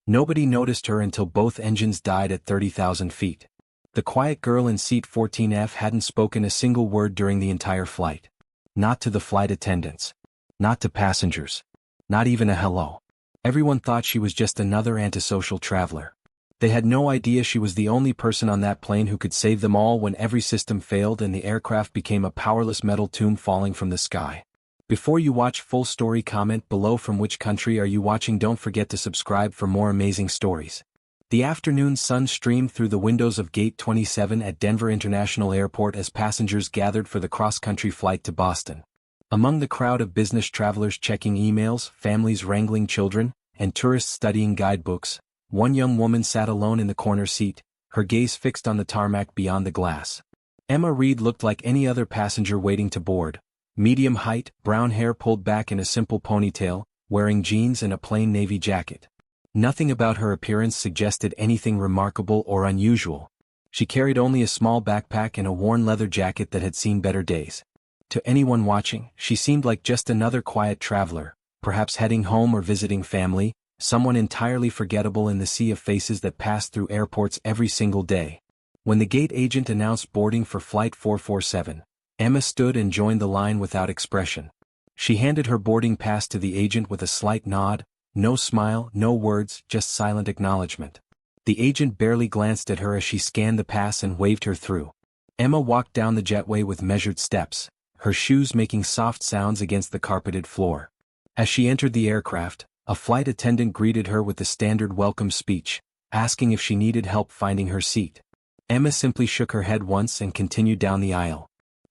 Nobody noticed her until both engines died at 30,000 feet. The quiet girl in seat 14F hadn't spoken a single word during the entire flight. Not to the flight attendants. Not to passengers. Not even a hello. Everyone thought she was just another antisocial traveler. They had no idea she was the only person on that plane who could save them all when every system failed and the aircraft became a powerless metal tomb falling from the sky. Before you watch full story, comment below from which country are you watching. Don't forget to subscribe for more amazing stories. The afternoon sun streamed through the windows of Gate 27 at Denver International Airport as passengers gathered for the cross-country flight to Boston. Among the crowd of business travelers checking emails, families wrangling children, and tourists studying guidebooks, one young woman sat alone in the corner seat, her gaze fixed on the tarmac beyond the glass. Emma Reed looked like any other passenger waiting to board. Medium height, brown hair pulled back in a simple ponytail, wearing jeans and a plain navy jacket. Nothing about her appearance suggested anything remarkable or unusual. She carried only a small backpack and a worn leather jacket that had seen better days. To anyone watching, she seemed like just another quiet traveler, perhaps heading home or visiting family, someone entirely forgettable in the sea of faces that pass through airports every single day. When the gate agent announced boarding for Flight 447, Emma stood and joined the line without expression. She handed her boarding pass to the agent with a slight nod, no smile, no words, just silent acknowledgement. The agent barely glanced at her as she scanned the pass and waved her through. Emma walked down the jetway with measured steps, her shoes making soft sounds against the carpeted floor. As she entered the aircraft, a flight attendant greeted her with the standard welcome speech, asking if she needed help finding her seat. Emma simply shook her head once and continued down the aisle.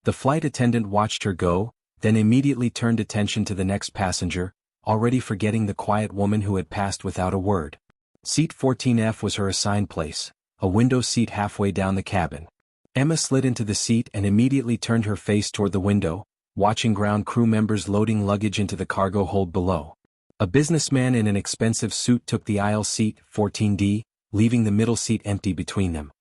The flight attendant watched her go, then immediately turned attention to the next passenger, already forgetting the quiet woman who had passed without a word. Seat 14F was her assigned place, a window seat halfway down the cabin. Emma slid into the seat and immediately turned her face toward the window, watching ground crew members loading luggage into the cargo hold below. A businessman in an expensive suit took the aisle seat, 14D, leaving the middle seat empty between them.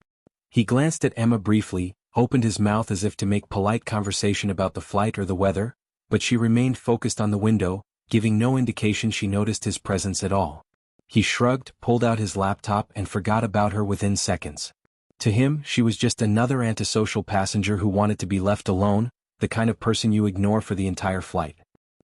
He glanced at Emma briefly, opened his mouth as if to make polite conversation about the flight or the weather, but she remained focused on the window, giving no indication she noticed his presence at all. He shrugged, pulled out his laptop and forgot about her within seconds. To him, she was just another antisocial passenger who wanted to be left alone, the kind of person you ignore for the entire flight.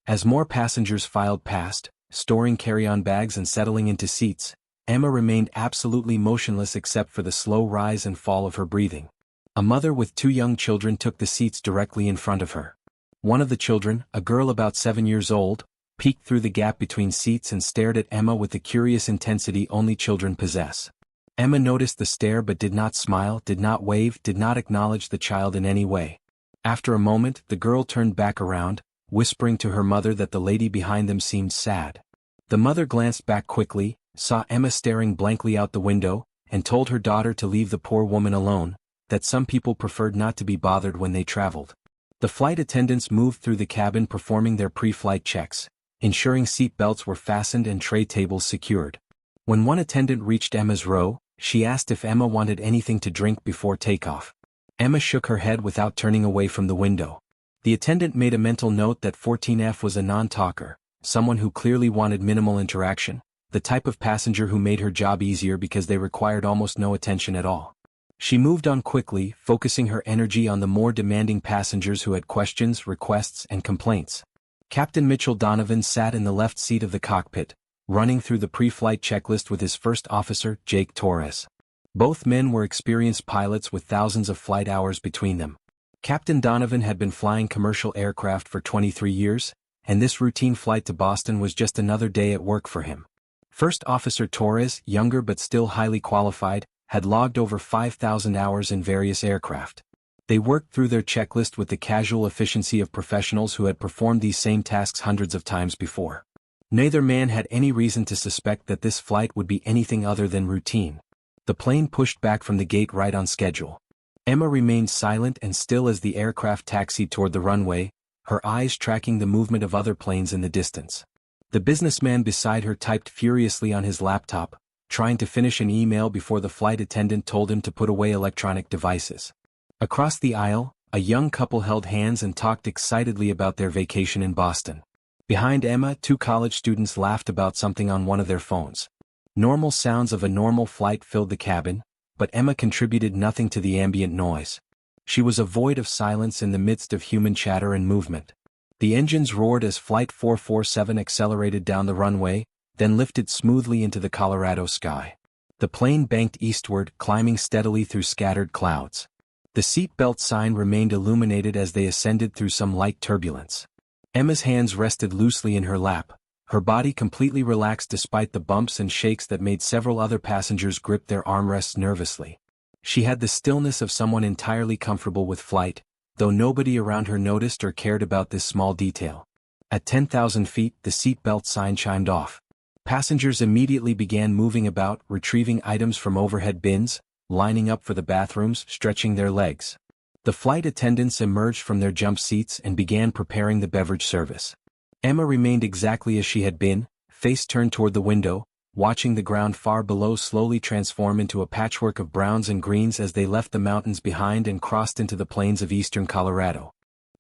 As more passengers filed past, storing carry-on bags and settling into seats, Emma remained absolutely motionless except for the slow rise and fall of her breathing. A mother with 2 young children took the seats directly in front of her. One of the children, a girl about 7 years old, peeked through the gap between seats and stared at Emma with the curious intensity only children possess. Emma noticed the stare but did not smile, did not wave, did not acknowledge the child in any way. After a moment, the girl turned back around, whispering to her mother that the lady behind them seemed sad. The mother glanced back quickly, saw Emma staring blankly out the window, and told her daughter to leave the poor woman alone, that some people preferred not to be bothered when they traveled. The flight attendants moved through the cabin performing their pre-flight checks, ensuring seat belts were fastened and tray tables secured. When one attendant reached Emma's row, she asked if Emma wanted anything to drink before takeoff. Emma shook her head without turning away from the window. The attendant made a mental note that 14F was a non-talker, someone who clearly wanted minimal interaction, the type of passenger who made her job easier because they required almost no attention at all. She moved on quickly, focusing her energy on the more demanding passengers who had questions, requests, and complaints. Captain Mitchell Donovan sat in the left seat of the cockpit, running through the pre-flight checklist with his first officer, Jake Torres. Both men were experienced pilots with thousands of flight hours between them. Captain Donovan had been flying commercial aircraft for 23 years, and this routine flight to Boston was just another day at work for him. First Officer Torres, younger but still highly qualified, had logged over 5,000 hours in various aircraft. They worked through their checklist with the casual efficiency of professionals who had performed these same tasks hundreds of times before. Neither man had any reason to suspect that this flight would be anything other than routine. The plane pushed back from the gate right on schedule. Emma remained silent and still as the aircraft taxied toward the runway, her eyes tracking the movement of other planes in the distance. The businessman beside her typed furiously on his laptop, trying to finish an email before the flight attendant told him to put away electronic devices. Across the aisle, a young couple held hands and talked excitedly about their vacation in Boston. Behind Emma, 2 college students laughed about something on one of their phones. Normal sounds of a normal flight filled the cabin, but Emma contributed nothing to the ambient noise. She was a void of silence in the midst of human chatter and movement. The engines roared as Flight 447 accelerated down the runway, then lifted smoothly into the Colorado sky. The plane banked eastward, climbing steadily through scattered clouds. The seatbelt sign remained illuminated as they ascended through some light turbulence. Emma's hands rested loosely in her lap, her body completely relaxed despite the bumps and shakes that made several other passengers grip their armrests nervously. She had the stillness of someone entirely comfortable with flight, though nobody around her noticed or cared about this small detail. At 10,000 feet, the seatbelt sign chimed off. Passengers immediately began moving about, retrieving items from overhead bins, lining up for the bathrooms, stretching their legs. The flight attendants emerged from their jump seats and began preparing the beverage service. Emma remained exactly as she had been, face turned toward the window, watching the ground far below slowly transform into a patchwork of browns and greens as they left the mountains behind and crossed into the plains of eastern Colorado.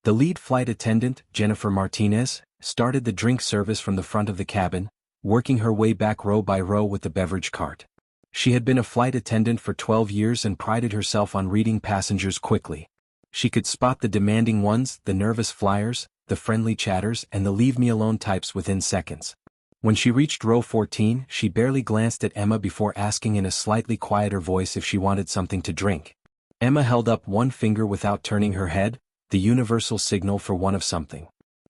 The lead flight attendant, Jennifer Martinez, started the drink service from the front of the cabin, working her way back row by row with the beverage cart. She had been a flight attendant for 12 years and prided herself on reading passengers quickly. She could spot the demanding ones, the nervous flyers, the friendly chatters, and the leave-me-alone types within seconds. When she reached row 14, she barely glanced at Emma before asking in a slightly quieter voice if she wanted something to drink. Emma held up one finger without turning her head, the universal signal for one of something.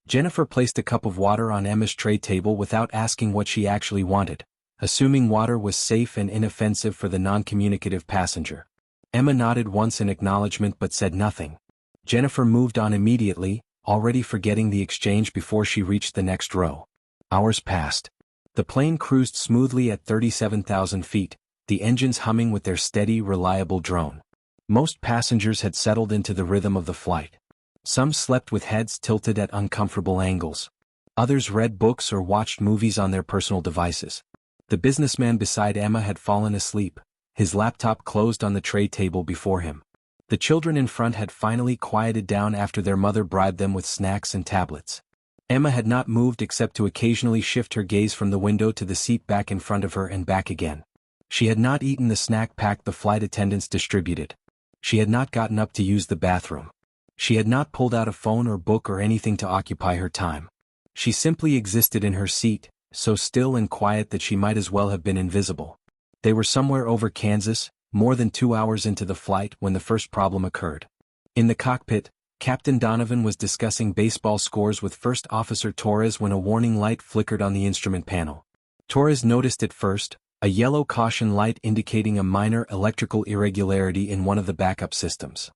Jennifer placed a cup of water on Emma's tray table without asking what she actually wanted, assuming water was safe and inoffensive for the non-communicative passenger. Emma nodded once in acknowledgement but said nothing. Jennifer moved on immediately, already forgetting the exchange before she reached the next row. Hours passed. The plane cruised smoothly at 37,000 feet, the engines humming with their steady, reliable drone. Most passengers had settled into the rhythm of the flight. Some slept with heads tilted at uncomfortable angles. Others read books or watched movies on their personal devices. The businessman beside Emma had fallen asleep, his laptop closed on the tray table before him. The children in front had finally quieted down after their mother bribed them with snacks and tablets. Emma had not moved except to occasionally shift her gaze from the window to the seat back in front of her and back again. She had not eaten the snack pack the flight attendants distributed. She had not gotten up to use the bathroom. She had not pulled out a phone or book or anything to occupy her time. She simply existed in her seat, so still and quiet that she might as well have been invisible. They were somewhere over Kansas, more than 2 hours into the flight when the first problem occurred. In the cockpit, Captain Donovan was discussing baseball scores with First Officer Torres when a warning light flickered on the instrument panel. Torres noticed it first, a yellow caution light indicating a minor electrical irregularity in one of the backup systems.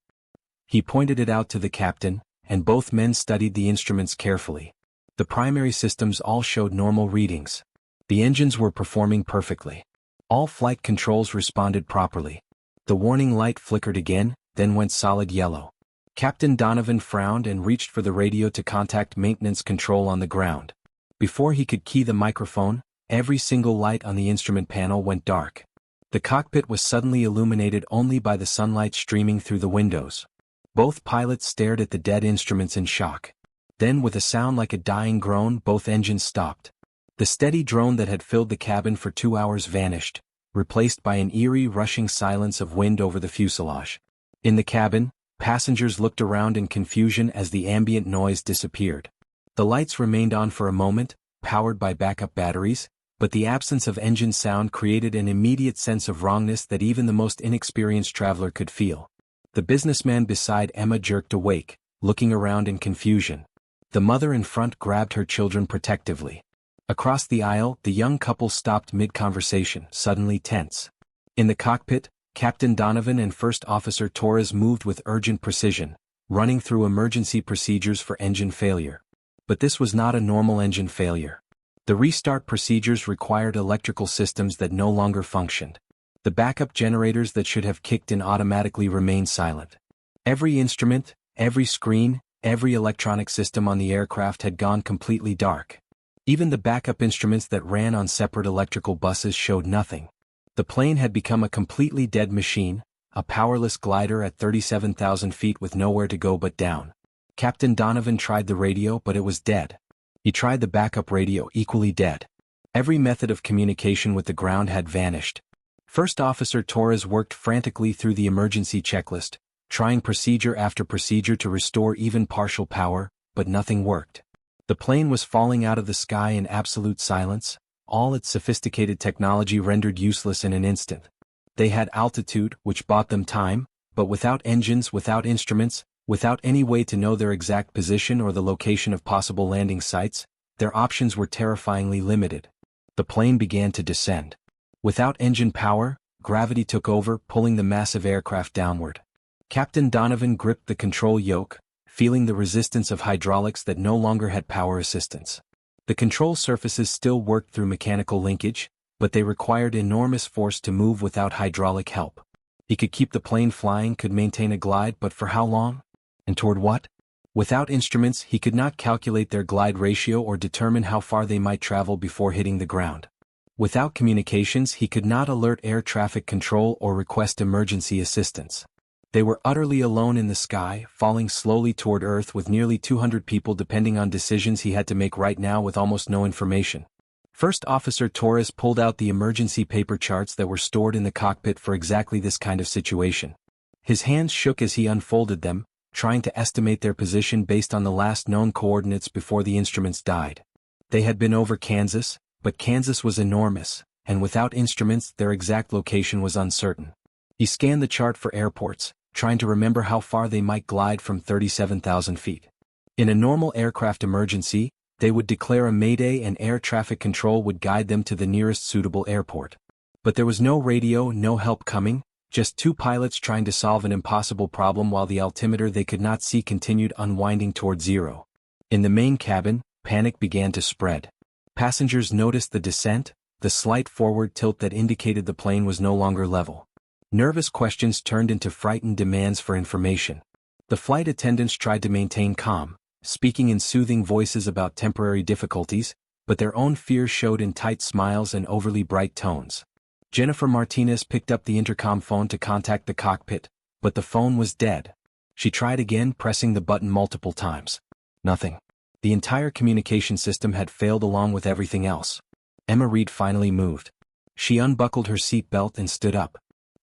He pointed it out to the captain, and both men studied the instruments carefully. The primary systems all showed normal readings. The engines were performing perfectly. All flight controls responded properly. The warning light flickered again, then went solid yellow. Captain Donovan frowned and reached for the radio to contact maintenance control on the ground. Before he could key the microphone, every single light on the instrument panel went dark. The cockpit was suddenly illuminated only by the sunlight streaming through the windows. Both pilots stared at the dead instruments in shock. Then, with a sound like a dying groan, both engines stopped. The steady drone that had filled the cabin for 2 hours vanished, replaced by an eerie rushing silence of wind over the fuselage. In the cabin, passengers looked around in confusion as the ambient noise disappeared. The lights remained on for a moment, powered by backup batteries, but the absence of engine sound created an immediate sense of wrongness that even the most inexperienced traveler could feel. The businessman beside Emma jerked awake, looking around in confusion. The mother in front grabbed her children protectively. Across the aisle, the young couple stopped mid-conversation, suddenly tense. In the cockpit, Captain Donovan and First Officer Torres moved with urgent precision, running through emergency procedures for engine failure. But this was not a normal engine failure. The restart procedures required electrical systems that no longer functioned. The backup generators that should have kicked in automatically remained silent. Every instrument, every screen, every electronic system on the aircraft had gone completely dark. Even the backup instruments that ran on separate electrical buses showed nothing. The plane had become a completely dead machine, a powerless glider at 37,000 feet with nowhere to go but down. Captain Donovan tried the radio, but it was dead. He tried the backup radio, equally dead. Every method of communication with the ground had vanished. First Officer Torres worked frantically through the emergency checklist, trying procedure after procedure to restore even partial power, but nothing worked. The plane was falling out of the sky in absolute silence, all its sophisticated technology rendered useless in an instant. They had altitude, which bought them time, but without engines, without instruments, without any way to know their exact position or the location of possible landing sites, their options were terrifyingly limited. The plane began to descend. Without engine power, gravity took over, pulling the massive aircraft downward. Captain Donovan gripped the control yoke, feeling the resistance of hydraulics that no longer had power assistance. The control surfaces still worked through mechanical linkage, but they required enormous force to move without hydraulic help. He could keep the plane flying, could maintain a glide, but for how long? And toward what? Without instruments, he could not calculate their glide ratio or determine how far they might travel before hitting the ground. Without communications, he could not alert air traffic control or request emergency assistance. They were utterly alone in the sky, falling slowly toward Earth with nearly 200 people depending on decisions he had to make right now with almost no information. First Officer Torres pulled out the emergency paper charts that were stored in the cockpit for exactly this kind of situation. His hands shook as he unfolded them, trying to estimate their position based on the last known coordinates before the instruments died. They had been over Kansas, but Kansas was enormous, and without instruments their exact location was uncertain. He scanned the chart for airports, trying to remember how far they might glide from 37,000 feet. In a normal aircraft emergency, they would declare a mayday and air traffic control would guide them to the nearest suitable airport. But there was no radio, no help coming, just two pilots trying to solve an impossible problem while the altimeter they could not see continued unwinding toward zero. In the main cabin, panic began to spread. Passengers noticed the descent, the slight forward tilt that indicated the plane was no longer level. Nervous questions turned into frightened demands for information. The flight attendants tried to maintain calm, speaking in soothing voices about temporary difficulties, but their own fears showed in tight smiles and overly bright tones. Jennifer Martinez picked up the intercom phone to contact the cockpit, but the phone was dead. She tried again, pressing the button multiple times. Nothing. The entire communication system had failed along with everything else. Emma Reed finally moved. She unbuckled her seatbelt and stood up.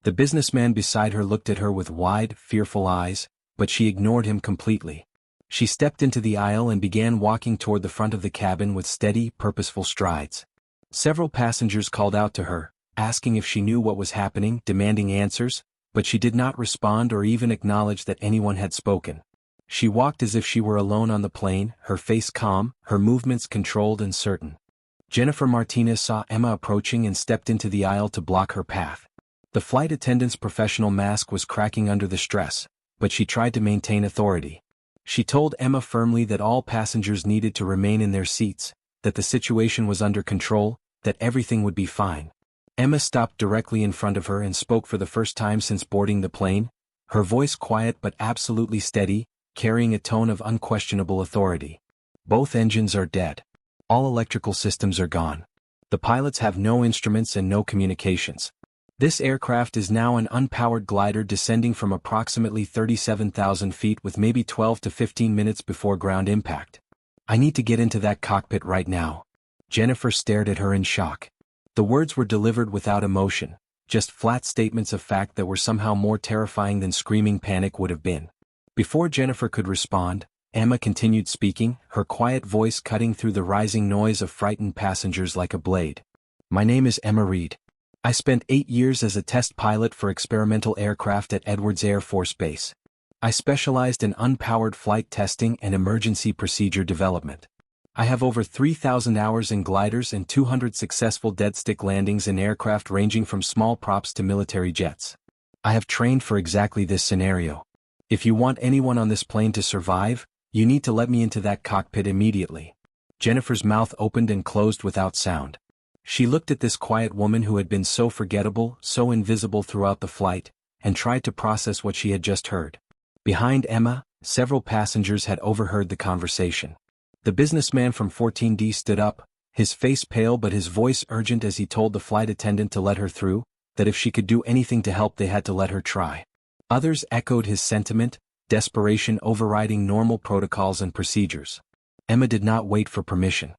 The businessman beside her looked at her with wide, fearful eyes, but she ignored him completely. She stepped into the aisle and began walking toward the front of the cabin with steady, purposeful strides. Several passengers called out to her, asking if she knew what was happening, demanding answers, but she did not respond or even acknowledge that anyone had spoken. She walked as if she were alone on the plane, her face calm, her movements controlled and certain. Jennifer Martinez saw Emma approaching and stepped into the aisle to block her path. The flight attendant's professional mask was cracking under the stress, but she tried to maintain authority. She told Emma firmly that all passengers needed to remain in their seats, that the situation was under control, that everything would be fine. Emma stopped directly in front of her and spoke for the first time since boarding the plane, her voice quiet but absolutely steady, carrying a tone of unquestionable authority. Both engines are dead. All electrical systems are gone. The pilots have no instruments and no communications. This aircraft is now an unpowered glider descending from approximately 37,000 feet with maybe 12 to 15 minutes before ground impact. I need to get into that cockpit right now. Jennifer stared at her in shock. The words were delivered without emotion, just flat statements of fact that were somehow more terrifying than screaming panic would have been. Before Jennifer could respond, Emma continued speaking, her quiet voice cutting through the rising noise of frightened passengers like a blade. My name is Emma Reed. I spent 8 years as a test pilot for experimental aircraft at Edwards Air Force Base. I specialized in unpowered flight testing and emergency procedure development. I have over 3,000 hours in gliders and 200 successful dead-stick landings in aircraft ranging from small props to military jets. I have trained for exactly this scenario. If you want anyone on this plane to survive, you need to let me into that cockpit immediately. Jennifer's mouth opened and closed without sound. She looked at this quiet woman who had been so forgettable, so invisible throughout the flight, and tried to process what she had just heard. Behind Emma, several passengers had overheard the conversation. The businessman from 14D stood up, his face pale but his voice urgent as he told the flight attendant to let her through, that if she could do anything to help they had to let her try. Others echoed his sentiment, desperation overriding normal protocols and procedures. Emma did not wait for permission.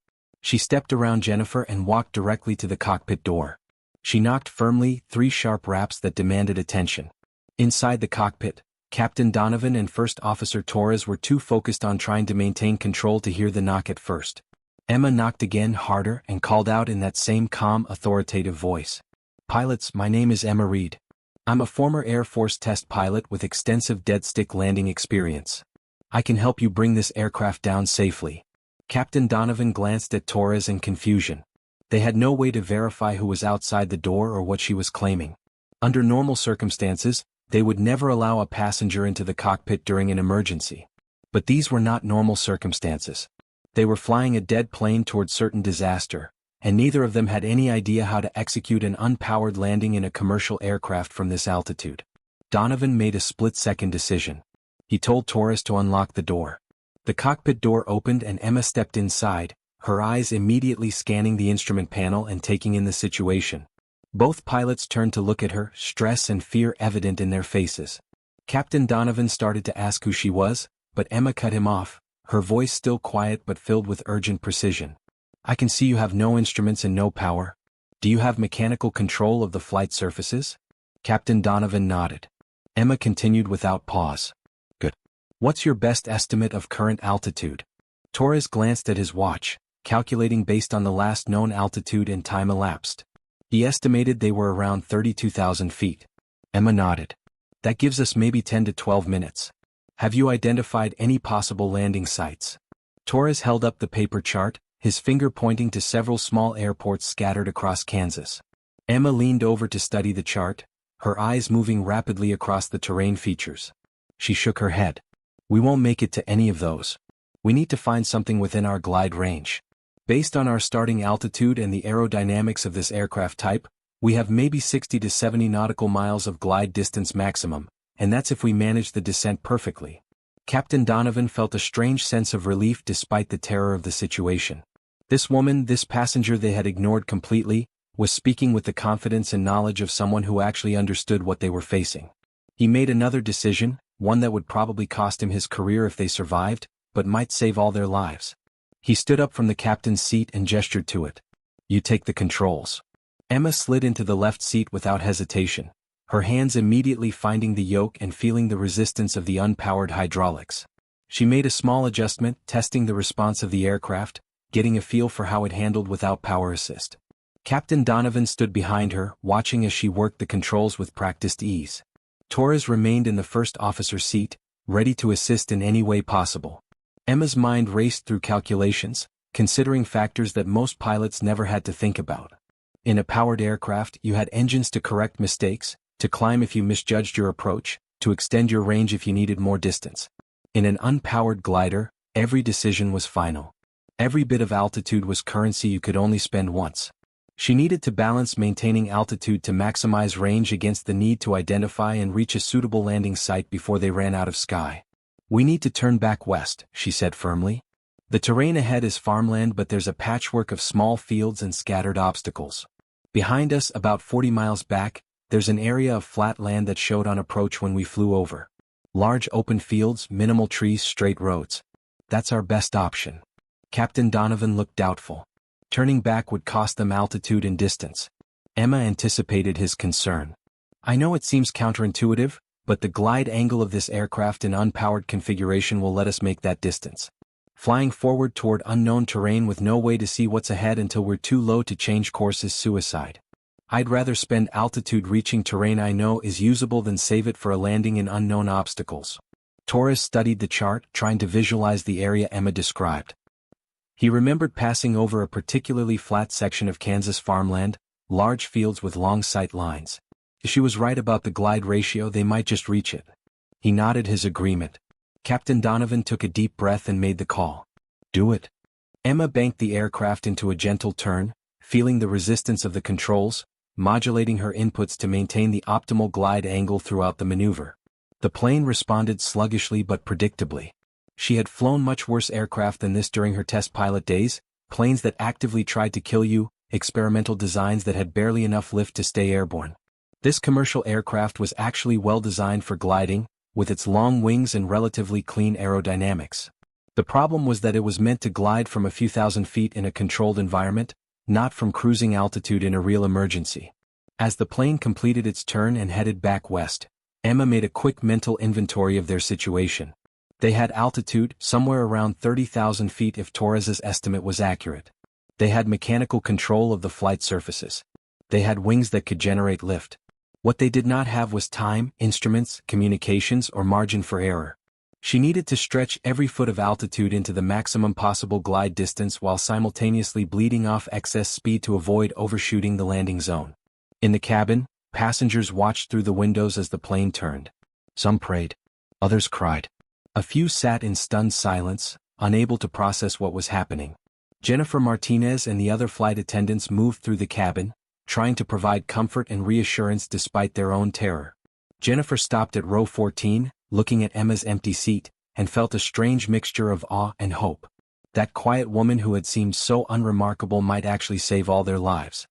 She stepped around Jennifer and walked directly to the cockpit door. She knocked firmly, 3 sharp raps that demanded attention. Inside the cockpit, Captain Donovan and First Officer Torres were too focused on trying to maintain control to hear the knock at first. Emma knocked again, harder, and called out in that same calm, authoritative voice. "Pilots, my name is Emma Reed. I'm a former Air Force test pilot with extensive dead-stick landing experience. I can help you bring this aircraft down safely." Captain Donovan glanced at Torres in confusion. They had no way to verify who was outside the door or what she was claiming. Under normal circumstances, they would never allow a passenger into the cockpit during an emergency. But these were not normal circumstances. They were flying a dead plane toward certain disaster, and neither of them had any idea how to execute an unpowered landing in a commercial aircraft from this altitude. Donovan made a split-second decision. He told Torres to unlock the door. The cockpit door opened and Emma stepped inside, her eyes immediately scanning the instrument panel and taking in the situation. Both pilots turned to look at her, stress and fear evident in their faces. Captain Donovan started to ask who she was, but Emma cut him off, her voice still quiet but filled with urgent precision. "I can see you have no instruments and no power. Do you have mechanical control of the flight surfaces?" Captain Donovan nodded. Emma continued without pause. "Good. What's your best estimate of current altitude?" Torres glanced at his watch, calculating based on the last known altitude and time elapsed. He estimated they were around 32,000 feet. Emma nodded. "That gives us maybe 10 to 12 minutes. Have you identified any possible landing sites?" Torres held up the paper chart, his finger pointing to several small airports scattered across Kansas. Emma leaned over to study the chart, her eyes moving rapidly across the terrain features. She shook her head. "We won't make it to any of those. We need to find something within our glide range. Based on our starting altitude and the aerodynamics of this aircraft type, we have maybe 60 to 70 nautical miles of glide distance maximum, and that's if we manage the descent perfectly." Captain Donovan felt a strange sense of relief despite the terror of the situation. This woman, this passenger they had ignored completely, was speaking with the confidence and knowledge of someone who actually understood what they were facing. He made another decision, one that would probably cost him his career if they survived, but might save all their lives. He stood up from the captain's seat and gestured to it. "You take the controls." Emma slid into the left seat without hesitation, her hands immediately finding the yoke and feeling the resistance of the unpowered hydraulics. She made a small adjustment, testing the response of the aircraft, getting a feel for how it handled without power assist. Captain Donovan stood behind her, watching as she worked the controls with practiced ease. Torres remained in the first officer's seat, ready to assist in any way possible. Emma's mind raced through calculations, considering factors that most pilots never had to think about. In a powered aircraft, you had engines to correct mistakes, to climb if you misjudged your approach, to extend your range if you needed more distance. In an unpowered glider, every decision was final. Every bit of altitude was currency you could only spend once. She needed to balance maintaining altitude to maximize range against the need to identify and reach a suitable landing site before they ran out of sky. "We need to turn back west," she said firmly. "The terrain ahead is farmland, but there's a patchwork of small fields and scattered obstacles. Behind us, about 40 miles back, there's an area of flat land that showed on approach when we flew over. Large open fields, minimal trees, straight roads. That's our best option." Captain Donovan looked doubtful. Turning back would cost them altitude and distance. Emma anticipated his concern. "I know it seems counterintuitive, but the glide angle of this aircraft in unpowered configuration will let us make that distance. Flying forward toward unknown terrain with no way to see what's ahead until we're too low to change course is suicide. I'd rather spend altitude reaching terrain I know is usable than save it for a landing in unknown obstacles." Torres studied the chart, trying to visualize the area Emma described. He remembered passing over a particularly flat section of Kansas farmland, large fields with long sight lines. If she was right about the glide ratio, they might just reach it. He nodded his agreement. Captain Donovan took a deep breath and made the call. "Do it." Emma banked the aircraft into a gentle turn, feeling the resistance of the controls, modulating her inputs to maintain the optimal glide angle throughout the maneuver. The plane responded sluggishly but predictably. She had flown much worse aircraft than this during her test pilot days, planes that actively tried to kill you, experimental designs that had barely enough lift to stay airborne. This commercial aircraft was actually well designed for gliding, with its long wings and relatively clean aerodynamics. The problem was that it was meant to glide from a few thousand feet in a controlled environment, not from cruising altitude in a real emergency. As the plane completed its turn and headed back west, Emma made a quick mental inventory of their situation. They had altitude, somewhere around 30,000 feet if Torres's estimate was accurate. They had mechanical control of the flight surfaces. They had wings that could generate lift. What they did not have was time, instruments, communications, or margin for error. She needed to stretch every foot of altitude into the maximum possible glide distance while simultaneously bleeding off excess speed to avoid overshooting the landing zone. In the cabin, passengers watched through the windows as the plane turned. Some prayed. Others cried. A few sat in stunned silence, unable to process what was happening. Jennifer Martinez and the other flight attendants moved through the cabin, trying to provide comfort and reassurance despite their own terror. Jennifer stopped at row 14, looking at Emma's empty seat, and felt a strange mixture of awe and hope. That quiet woman who had seemed so unremarkable might actually save all their lives.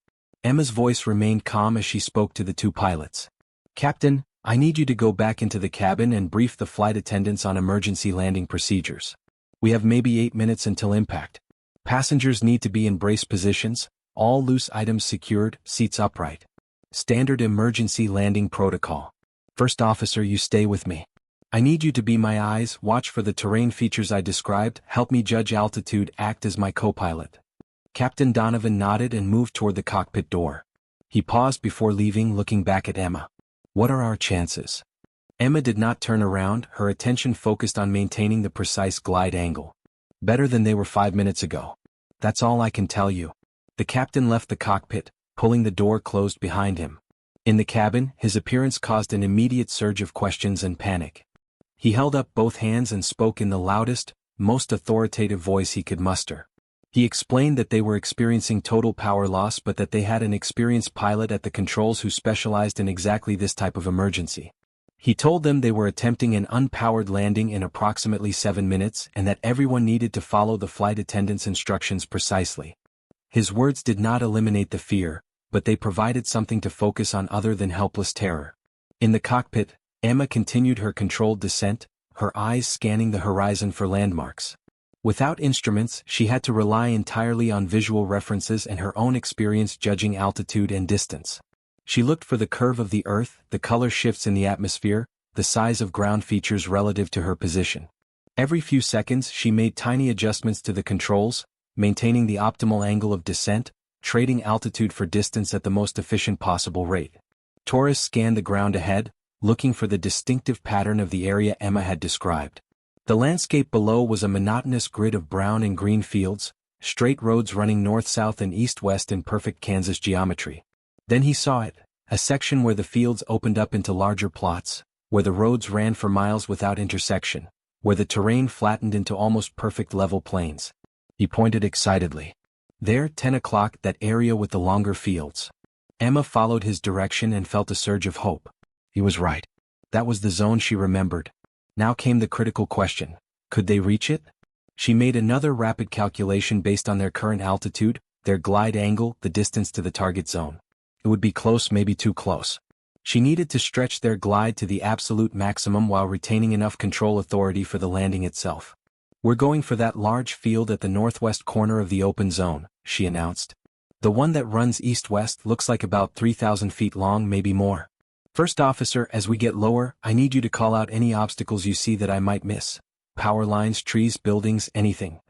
Emma's voice remained calm as she spoke to the two pilots. "Captain, I need you to go back into the cabin and brief the flight attendants on emergency landing procedures. We have maybe 8 minutes until impact. Passengers need to be in brace positions, all loose items secured, seats upright. Standard emergency landing protocol. First officer, you stay with me. I need you to be my eyes, watch for the terrain features I described, help me judge altitude, act as my co-pilot." Captain Donovan nodded and moved toward the cockpit door. He paused before leaving, looking back at Emma. "What are our chances?" Emma did not turn around, her attention focused on maintaining the precise glide angle. "Better than they were 5 minutes ago. That's all I can tell you." The captain left the cockpit, pulling the door closed behind him. In the cabin, his appearance caused an immediate surge of questions and panic. He held up both hands and spoke in the loudest, most authoritative voice he could muster. He explained that they were experiencing total power loss but that they had an experienced pilot at the controls who specialized in exactly this type of emergency. He told them they were attempting an unpowered landing in approximately 7 minutes and that everyone needed to follow the flight attendant's instructions precisely. His words did not eliminate the fear, but they provided something to focus on other than helpless terror. In the cockpit, Emma continued her controlled descent, her eyes scanning the horizon for landmarks. Without instruments, she had to rely entirely on visual references and her own experience judging altitude and distance. She looked for the curve of the Earth, the color shifts in the atmosphere, the size of ground features relative to her position. Every few seconds she made tiny adjustments to the controls, maintaining the optimal angle of descent, trading altitude for distance at the most efficient possible rate. Torres scanned the ground ahead, looking for the distinctive pattern of the area Emma had described. The landscape below was a monotonous grid of brown and green fields, straight roads running north-south and east-west in perfect Kansas geometry. Then he saw it, a section where the fields opened up into larger plots, where the roads ran for miles without intersection, where the terrain flattened into almost perfect level plains. He pointed excitedly. There, 10 o'clock, that area with the longer fields. Emma followed his direction and felt a surge of hope. He was right. That was the zone she remembered. Now came the critical question. Could they reach it? She made another rapid calculation based on their current altitude, their glide angle, the distance to the target zone. It would be close, maybe too close. She needed to stretch their glide to the absolute maximum while retaining enough control authority for the landing itself. "We're going for that large field at the northwest corner of the open zone," she announced. "The one that runs east-west, looks like about 3,000 feet long, maybe more. First officer, as we get lower, I need you to call out any obstacles you see that I might miss. Power lines, trees, buildings, anything."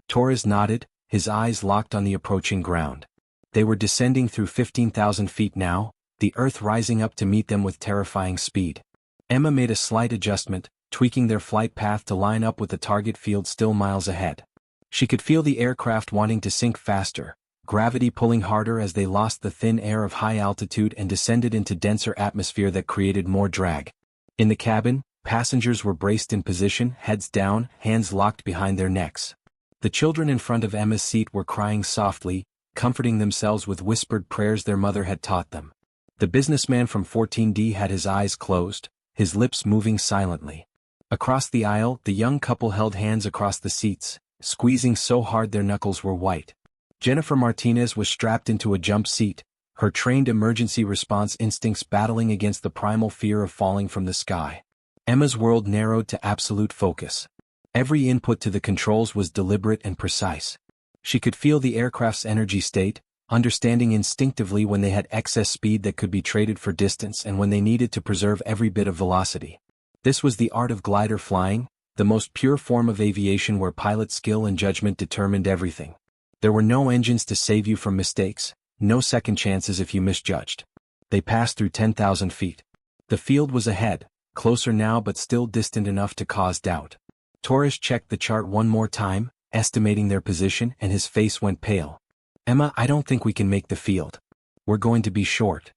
Torres nodded, his eyes locked on the approaching ground. They were descending through 15,000 feet now, the earth rising up to meet them with terrifying speed. Emma made a slight adjustment, tweaking their flight path to line up with the target field still miles ahead. She could feel the aircraft wanting to sink faster, gravity pulling harder as they lost the thin air of high altitude and descended into denser atmosphere that created more drag. In the cabin, passengers were braced in position, heads down, hands locked behind their necks. The children in front of Emma's seat were crying softly, comforting themselves with whispered prayers their mother had taught them. The businessman from 14D had his eyes closed, his lips moving silently. Across the aisle, the young couple held hands across the seats, squeezing so hard their knuckles were white. Jennifer Martinez was strapped into a jump seat, her trained emergency response instincts battling against the primal fear of falling from the sky. Emma's world narrowed to absolute focus. Every input to the controls was deliberate and precise. She could feel the aircraft's energy state, understanding instinctively when they had excess speed that could be traded for distance and when they needed to preserve every bit of velocity. This was the art of glider flying, the most pure form of aviation where pilot skill and judgment determined everything. There were no engines to save you from mistakes, no second chances if you misjudged. They passed through 10,000 feet. The field was ahead, closer now but still distant enough to cause doubt. Torres checked the chart one more time, estimating their position, and his face went pale. "Emma, I don't think we can make the field. We're going to be short."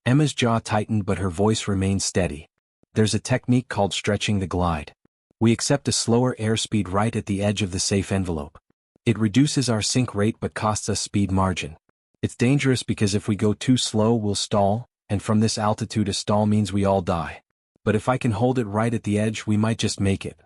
Emma's jaw tightened but her voice remained steady. "There's a technique called stretching the glide. We accept a slower airspeed right at the edge of the safe envelope. It reduces our sink rate but costs us speed margin. It's dangerous because if we go too slow we'll stall, and from this altitude a stall means we all die. But if I can hold it right at the edge we might just make it."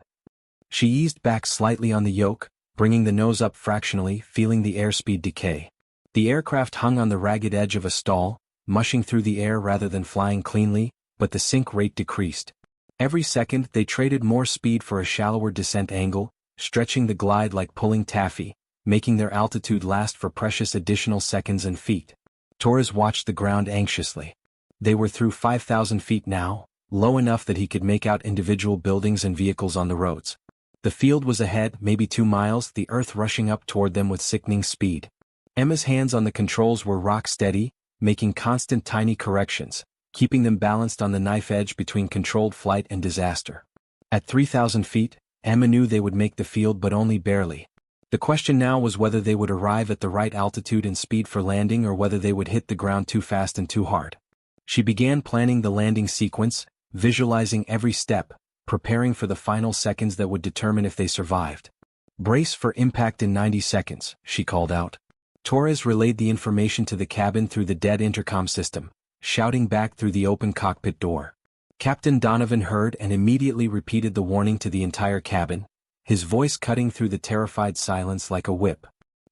She eased back slightly on the yoke, bringing the nose up fractionally, feeling the airspeed decay. The aircraft hung on the ragged edge of a stall, mushing through the air rather than flying cleanly, but the sink rate decreased. Every second they traded more speed for a shallower descent angle, stretching the glide like pulling taffy, making their altitude last for precious additional seconds and feet. Torres watched the ground anxiously. They were through 5,000 feet now, low enough that he could make out individual buildings and vehicles on the roads. The field was ahead, maybe 2 miles, the earth rushing up toward them with sickening speed. Emma's hands on the controls were rock steady, making constant tiny corrections, keeping them balanced on the knife edge between controlled flight and disaster. At 3,000 feet, Emma knew they would make the field but only barely. The question now was whether they would arrive at the right altitude and speed for landing or whether they would hit the ground too fast and too hard. She began planning the landing sequence, visualizing every step, preparing for the final seconds that would determine if they survived. "Brace for impact in 90 seconds, she called out. Torres relayed the information to the cabin through the dead intercom system, shouting back through the open cockpit door. Captain Donovan heard and immediately repeated the warning to the entire cabin, his voice cutting through the terrified silence like a whip.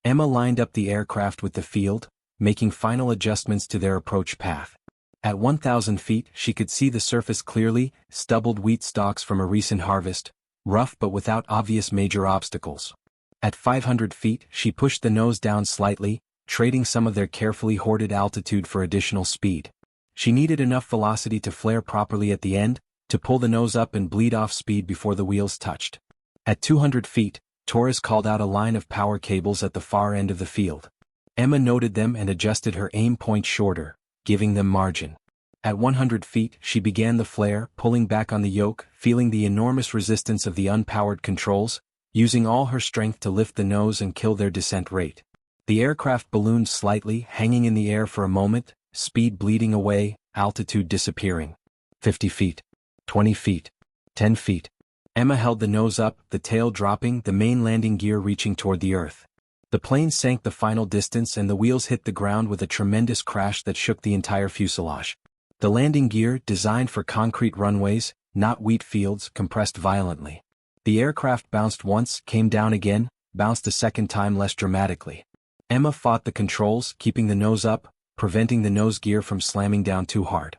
Emma lined up the aircraft with the field, making final adjustments to their approach path. At 1,000 feet she could see the surface clearly, stubbled wheat stalks from a recent harvest, rough but without obvious major obstacles. At 500 feet she pushed the nose down slightly, trading some of their carefully hoarded altitude for additional speed. She needed enough velocity to flare properly at the end, to pull the nose up and bleed off speed before the wheels touched. At 200 feet, Torres called out a line of power cables at the far end of the field. Emma noted them and adjusted her aim point shorter, giving them margin. At 100 feet she began the flare, pulling back on the yoke, feeling the enormous resistance of the unpowered controls, using all her strength to lift the nose and kill their descent rate. The aircraft ballooned slightly, hanging in the air for a moment, speed bleeding away, altitude disappearing. 50 feet. 20 feet. 10 feet. Emma held the nose up, the tail dropping, the main landing gear reaching toward the earth. The plane sank the final distance and the wheels hit the ground with a tremendous crash that shook the entire fuselage. The landing gear, designed for concrete runways, not wheat fields, compressed violently. The aircraft bounced once, came down again, bounced a second time less dramatically. Emma fought the controls, keeping the nose up, preventing the nose gear from slamming down too hard.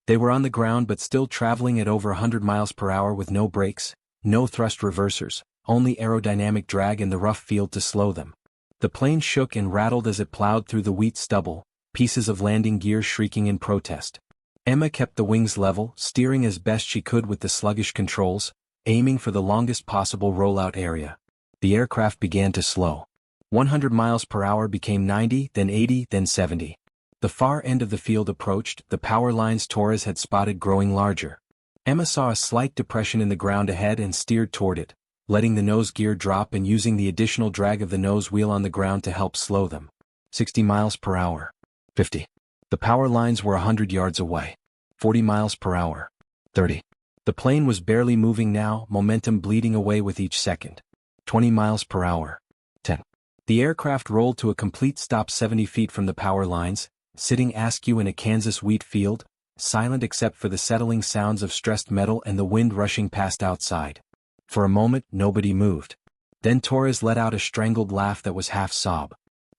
They were on the ground but still traveling at over 100 miles per hour with no brakes, no thrust reversers, only aerodynamic drag in the rough field to slow them. The plane shook and rattled as it plowed through the wheat stubble, pieces of landing gear shrieking in protest. Emma kept the wings level, steering as best she could with the sluggish controls, aiming for the longest possible rollout area. The aircraft began to slow. 100 miles per hour became 90, then 80, then 70. The far end of the field approached, the power lines Torres had spotted growing larger. Emma saw a slight depression in the ground ahead and steered toward it, letting the nose gear drop and using the additional drag of the nose wheel on the ground to help slow them. 60 miles per hour. 50. The power lines were 100 yards away. 40 miles per hour. 30. The plane was barely moving now, momentum bleeding away with each second. 20 miles per hour. 10. The aircraft rolled to a complete stop 70 feet from the power lines, sitting askew in a Kansas wheat field, silent except for the settling sounds of stressed metal and the wind rushing past outside. For a moment, nobody moved. Then Torres let out a strangled laugh that was half sob.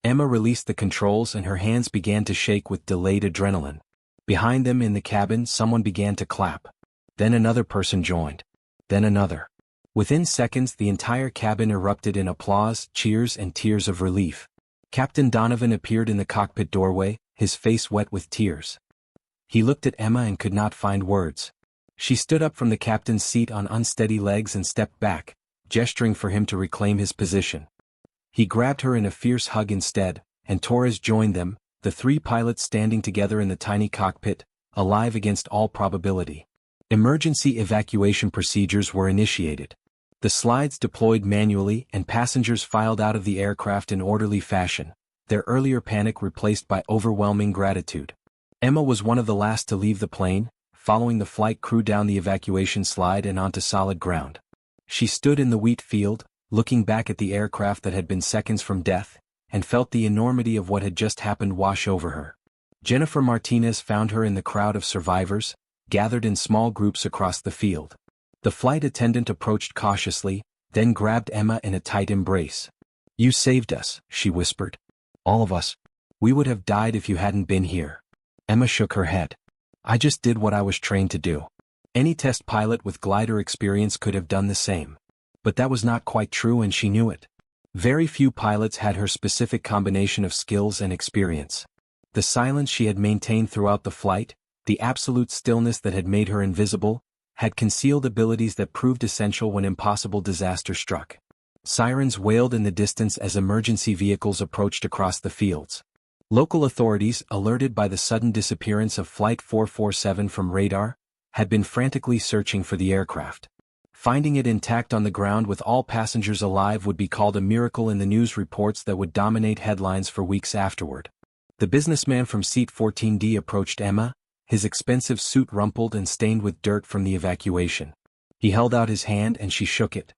Emma released the controls and her hands began to shake with delayed adrenaline. Behind them in the cabin, someone began to clap. Then another person joined. Then another. Within seconds the entire cabin erupted in applause, cheers and tears of relief. Captain Donovan appeared in the cockpit doorway, his face wet with tears. He looked at Emma and could not find words. She stood up from the captain's seat on unsteady legs and stepped back, gesturing for him to reclaim his position. He grabbed her in a fierce hug instead, and Torres joined them, the three pilots standing together in the tiny cockpit, alive against all probability. Emergency evacuation procedures were initiated. The slides deployed manually and passengers filed out of the aircraft in orderly fashion, their earlier panic replaced by overwhelming gratitude. Emma was one of the last to leave the plane, following the flight crew down the evacuation slide and onto solid ground. She stood in the wheat field, looking back at the aircraft that had been seconds from death, and felt the enormity of what had just happened wash over her. Jennifer Martinez found her in the crowd of survivors, gathered in small groups across the field. The flight attendant approached cautiously, then grabbed Emma in a tight embrace. "You saved us," she whispered. "All of us. We would have died if you hadn't been here." Emma shook her head. "I just did what I was trained to do. Any test pilot with glider experience could have done the same." But that was not quite true and she knew it. Very few pilots had her specific combination of skills and experience. The silence she had maintained throughout the flight, the absolute stillness that had made her invisible, had concealed abilities that proved essential when impossible disaster struck. Sirens wailed in the distance as emergency vehicles approached across the fields. Local authorities, alerted by the sudden disappearance of Flight 447 from radar, had been frantically searching for the aircraft. Finding it intact on the ground with all passengers alive would be called a miracle in the news reports that would dominate headlines for weeks afterward. The businessman from seat 14D approached Emma, his expensive suit rumpled and stained with dirt from the evacuation. He held out his hand and she shook it.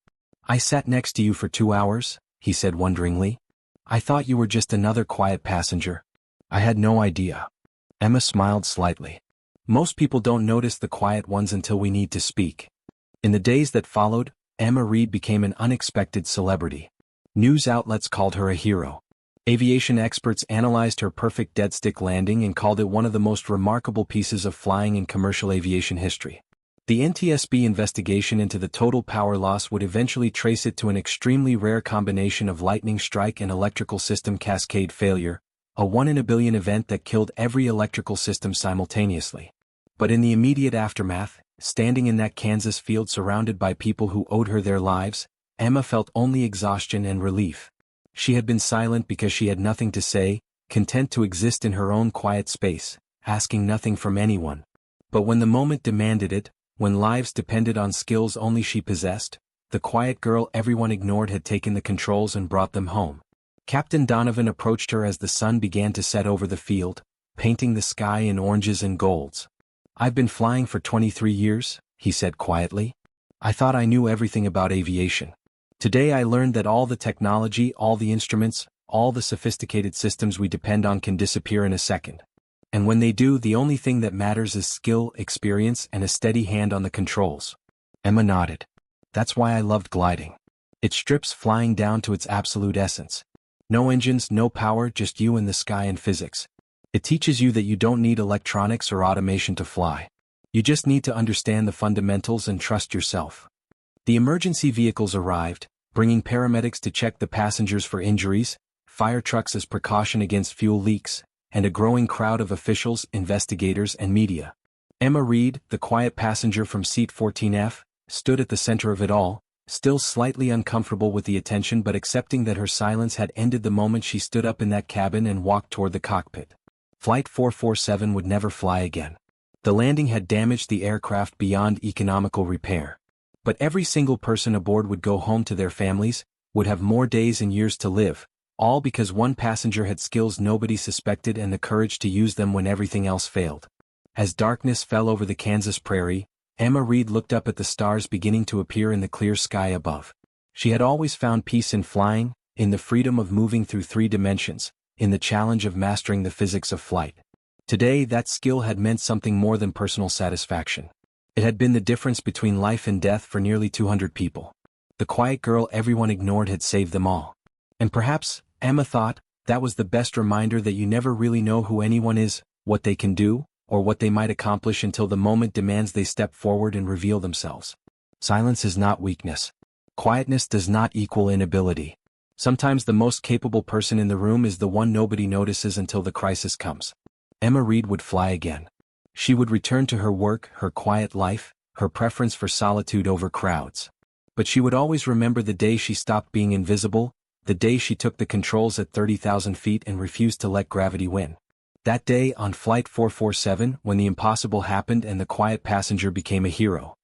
"I sat next to you for 2 hours," he said wonderingly. "I thought you were just another quiet passenger. I had no idea." Emma smiled slightly. "Most people don't notice the quiet ones until we need to speak." In the days that followed, Emma Reed became an unexpected celebrity. News outlets called her a hero. Aviation experts analyzed her perfect deadstick landing and called it one of the most remarkable pieces of flying in commercial aviation history. The NTSB investigation into the total power loss would eventually trace it to an extremely rare combination of lightning strike and electrical system cascade failure, a 1 in a billion event that killed every electrical system simultaneously. But in the immediate aftermath, standing in that Kansas field surrounded by people who owed her their lives, Emma felt only exhaustion and relief. She had been silent because she had nothing to say, content to exist in her own quiet space, asking nothing from anyone. But when the moment demanded it, when lives depended on skills only she possessed, the quiet girl everyone ignored had taken the controls and brought them home. Captain Donovan approached her as the sun began to set over the field, painting the sky in oranges and golds. "I've been flying for 23 years, he said quietly. "I thought I knew everything about aviation. Today I learned that all the technology, all the instruments, all the sophisticated systems we depend on can disappear in a second. And when they do, the only thing that matters is skill, experience, and a steady hand on the controls." Emma nodded. "That's why I loved gliding. It strips flying down to its absolute essence. No engines, no power, just you and the sky and physics. It teaches you that you don't need electronics or automation to fly. You just need to understand the fundamentals and trust yourself." The emergency vehicles arrived, bringing paramedics to check the passengers for injuries, fire trucks as precaution against fuel leaks, and a growing crowd of officials, investigators, and media. Emma Reed, the quiet passenger from seat 14F, stood at the center of it all, still slightly uncomfortable with the attention but accepting that her silence had ended the moment she stood up in that cabin and walked toward the cockpit. Flight 447 would never fly again. The landing had damaged the aircraft beyond economical repair. But every single person aboard would go home to their families, would have more days and years to live, all because one passenger had skills nobody suspected and the courage to use them when everything else failed. As darkness fell over the Kansas prairie, Emma Reed looked up at the stars beginning to appear in the clear sky above. She had always found peace in flying, in the freedom of moving through 3 dimensions, in the challenge of mastering the physics of flight. Today that skill had meant something more than personal satisfaction. It had been the difference between life and death for nearly 200 people. The quiet girl everyone ignored had saved them all. And perhaps, Emma thought, that was the best reminder that you never really know who anyone is, what they can do, or what they might accomplish until the moment demands they step forward and reveal themselves. Silence is not weakness. Quietness does not equal inability. Sometimes the most capable person in the room is the one nobody notices until the crisis comes. Emma Reed would fly again. She would return to her work, her quiet life, her preference for solitude over crowds. But she would always remember the day she stopped being invisible, the day she took the controls at 30,000 feet and refused to let gravity win. That day on Flight 447 when the impossible happened and the quiet passenger became a hero.